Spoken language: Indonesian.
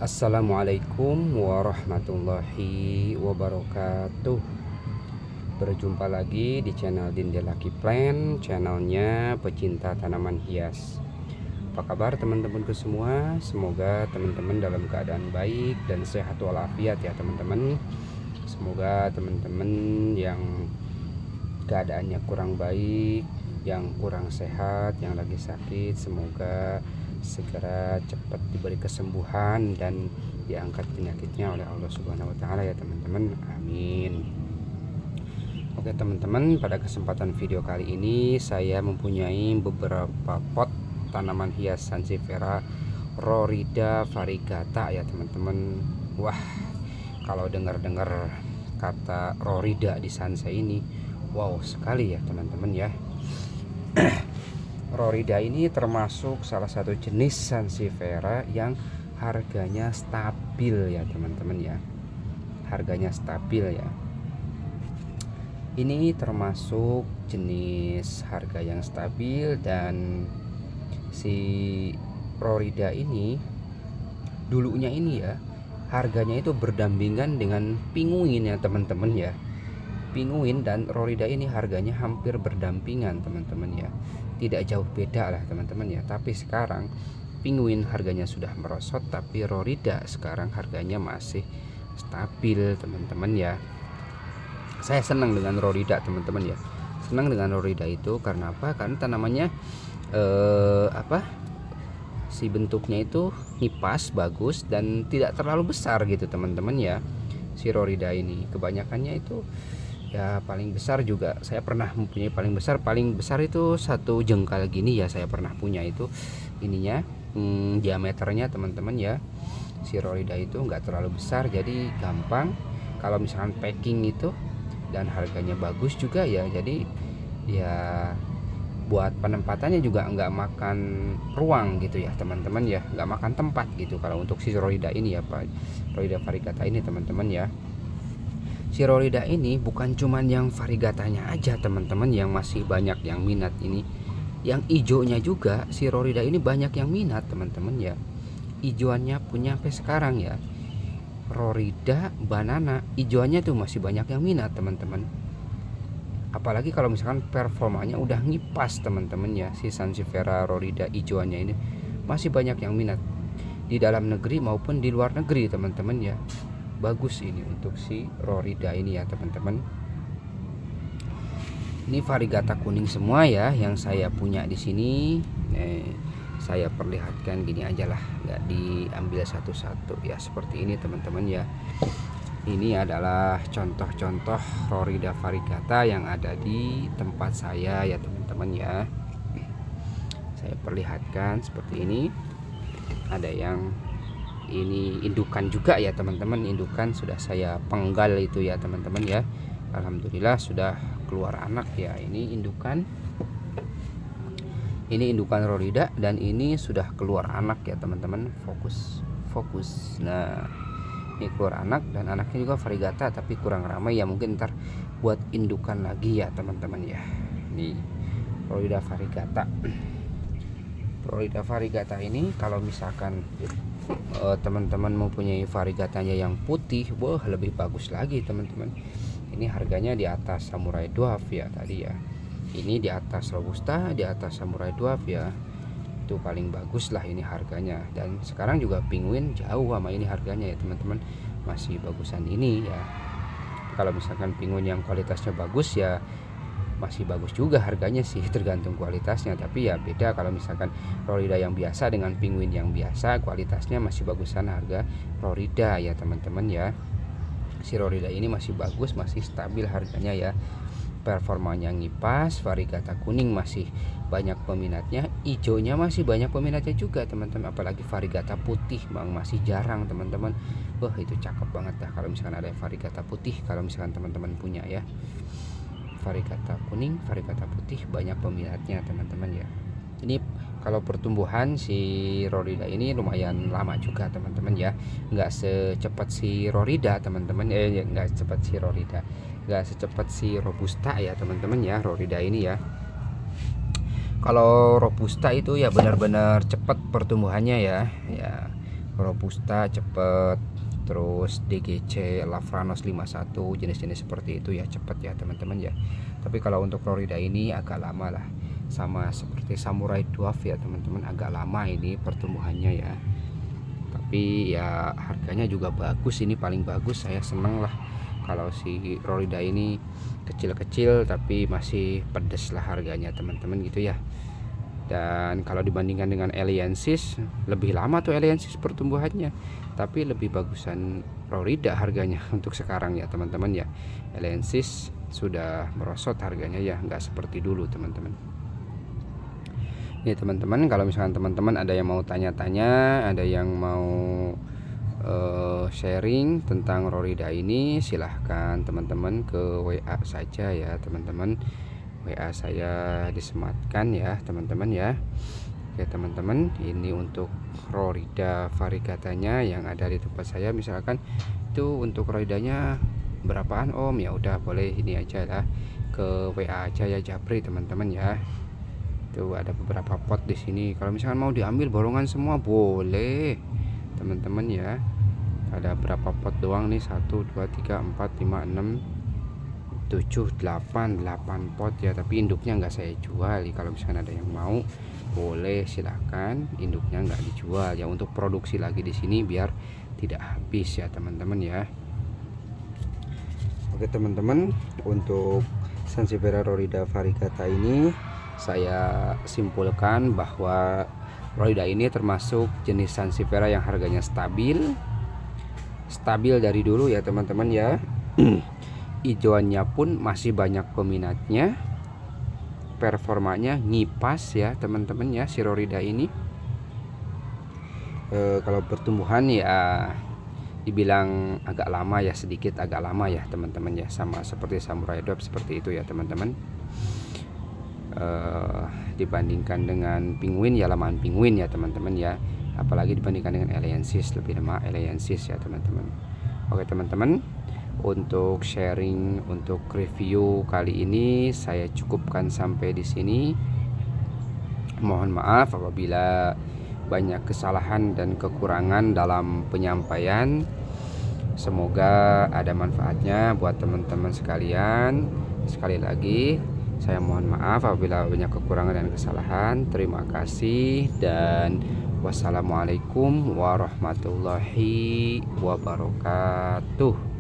Assalamualaikum warahmatullahi wabarakatuh. Berjumpa lagi di channel Dinde Lucky Plant, channelnya pecinta tanaman hias. Apa kabar teman-temanku semua? Semoga teman-teman dalam keadaan baik dan sehat walafiat ya teman-teman. Semoga teman-teman yang keadaannya kurang baik, yang kurang sehat, yang lagi sakit, semoga segera cepat diberi kesembuhan dan diangkat penyakitnya oleh Allah Subhanahu wa taala ya teman-teman. Amin. Oke teman-teman, pada kesempatan video kali ini saya mempunyai beberapa pot tanaman hias Sansevieria Rorida variegata ya teman-teman. Wah, kalau dengar-dengar kata Rorida di Sansai ini, wow sekali ya teman-teman ya. Rorida ini termasuk salah satu jenis Sansevieria yang harganya stabil ya teman-teman ya. Harganya stabil ya. Ini termasuk jenis harga yang stabil, dan si Rorida ini dulunya ini ya harganya itu berdampingan dengan pinguin ya teman-teman ya. Pinguin dan Rorida ini harganya hampir berdampingan teman-teman ya, tidak jauh beda lah teman-teman ya. Tapi sekarang pinguin harganya sudah merosot, tapi Rorida sekarang harganya masih stabil teman-teman ya. Saya senang dengan Rorida teman-teman ya. Senang dengan Rorida itu karena apa? Karena tanamannya si bentuknya itu nyipas bagus dan tidak terlalu besar gitu teman-teman ya. Si Rorida ini kebanyakannya itu ya paling besar juga saya pernah mempunyai, paling besar itu satu jengkal gini ya saya pernah punya itu ininya, diameternya teman-teman ya. Si Rorida itu enggak terlalu besar, jadi gampang kalau misalkan packing itu, dan harganya bagus juga ya. Jadi ya buat penempatannya juga enggak makan ruang gitu ya teman-teman ya, enggak makan tempat gitu kalau untuk si Rorida ini ya Pak, Rorida variegata ini teman-teman ya. Si Rorida ini bukan cuman yang variegatanya aja teman-teman yang masih banyak yang minat ini, yang ijonya juga si Rorida ini banyak yang minat teman-teman ya. Ijoannya punya sampai sekarang ya. Rorida banana ijoannya tuh masih banyak yang minat teman-teman. Apalagi kalau misalkan performanya udah ngipas teman-teman ya, si Sansevieria Rorida ijoannya ini masih banyak yang minat di dalam negeri maupun di luar negeri teman-teman ya. Bagus ini untuk si Rorida ini ya teman-teman. Ini variegata kuning semua ya yang saya punya di sini. Saya perlihatkan gini aja lah, nggak diambil satu-satu ya, seperti ini teman-teman ya. Ini adalah contoh-contoh Rorida variegata yang ada di tempat saya ya teman-teman ya. Saya perlihatkan seperti ini. Ada yang ini indukan juga ya teman-teman, indukan sudah saya penggal itu ya teman-teman ya. Alhamdulillah sudah keluar anak ya. Ini indukan Rorida dan ini sudah keluar anak ya teman-teman. Fokus. Nah, ini keluar anak dan anaknya juga variegata tapi kurang ramai ya, mungkin ntar buat indukan lagi ya teman-teman ya. Nih Rorida variegata ini kalau misalkan teman-teman mempunyai variegatanya yang putih, wah lebih bagus lagi teman-teman. Ini harganya di atas Samurai Dwarf ya tadi ya. Ini di atas Robusta, di atas Samurai Dwarf ya. Itu paling bagus lah ini harganya. Dan sekarang juga penguin jauh sama ini harganya ya teman-teman. Masih bagusan ini ya. Kalau misalkan penguin yang kualitasnya bagus ya masih bagus juga harganya sih, tergantung kualitasnya. Tapi ya beda kalau misalkan Rorida yang biasa dengan penguin yang biasa, kualitasnya masih bagusan harga Rorida ya teman-teman ya. Si Rorida ini masih bagus, masih stabil harganya ya. Performanya ngipas, variegata kuning masih banyak peminatnya, hijaunya masih banyak peminatnya juga teman-teman. Apalagi variegata putih bang masih jarang teman-teman. Wah itu cakep banget dah kalau misalkan ada variegata putih, kalau misalkan teman-teman punya ya. Variegata kuning, variegata putih banyak peminatnya teman-teman ya. Ini kalau pertumbuhan si Rorida ini lumayan lama juga teman-teman ya. Nggak secepat si Rorida teman-teman, nggak secepat si Robusta ya teman-teman ya. Rorida ini ya, kalau Robusta itu ya benar-benar cepat pertumbuhannya ya. Robusta cepet, terus DGC Lavranos 51 jenis-jenis seperti itu ya cepet ya teman-teman ya. Tapi kalau untuk Florida ini agak lama lah, sama seperti Samurai Dwarf ya teman-teman, agak lama ini pertumbuhannya ya. Tapi ya harganya juga bagus, ini paling bagus, saya seneng lah kalau si Florida ini. Kecil-kecil tapi masih pedes lah harganya teman-teman gitu ya. Dan kalau dibandingkan dengan Alliansis, lebih lama tuh Alliansis pertumbuhannya, tapi lebih bagusan Florida harganya untuk sekarang ya teman-teman ya. Alliansis sudah merosot harganya ya, nggak seperti dulu teman-teman. Ini teman-teman, kalau misalkan teman-teman ada yang mau tanya-tanya, ada yang mau sharing tentang Florida ini, silahkan teman-teman ke WA saja ya teman-teman. WA saya disematkan ya teman-teman ya. Oke teman-teman, ini untuk Florida variegatanya yang ada di tempat saya. Misalkan itu untuk Floridanya berapaan om, ya udah boleh ini aja lah, ke WA aja ya Japri teman-teman ya. Itu ada beberapa pot di sini, kalau misalkan mau diambil borongan semua boleh teman-teman ya. Ada berapa pot doang nih, 1 2 3 4 5 6 7 8 pot ya, tapi induknya nggak saya jual. Kalau misalkan ada yang mau boleh silahkan, induknya nggak dijual ya, untuk produksi lagi di sini biar tidak habis ya teman-teman ya. Oke teman-teman, untuk Sansevieria Florida variegata ini saya simpulkan bahwa Florida ini termasuk jenis Sansevieria yang harganya stabil dari dulu ya teman-teman ya. Hijauannya pun masih banyak peminatnya, performanya ngipas ya teman-teman ya si Florida ini. Kalau pertumbuhan ya dibilang agak lama ya, sedikit agak lama ya teman-teman ya, sama seperti Samurai Dwarf seperti itu ya teman-teman. Dibandingkan dengan Penguin ya, lamaan Penguin ya teman-teman ya, apalagi dibandingkan dengan Alliansis, lebih lemah Alliansis ya teman-teman. Oke teman-teman, untuk sharing, untuk review kali ini saya cukupkan sampai di sini. Mohon maaf apabila banyak kesalahan dan kekurangan dalam penyampaian. Semoga ada manfaatnya buat teman-teman sekalian. Sekali lagi saya mohon maaf apabila banyak kekurangan dan kesalahan. Terima kasih dan wassalamualaikum warahmatullahi wabarakatuh.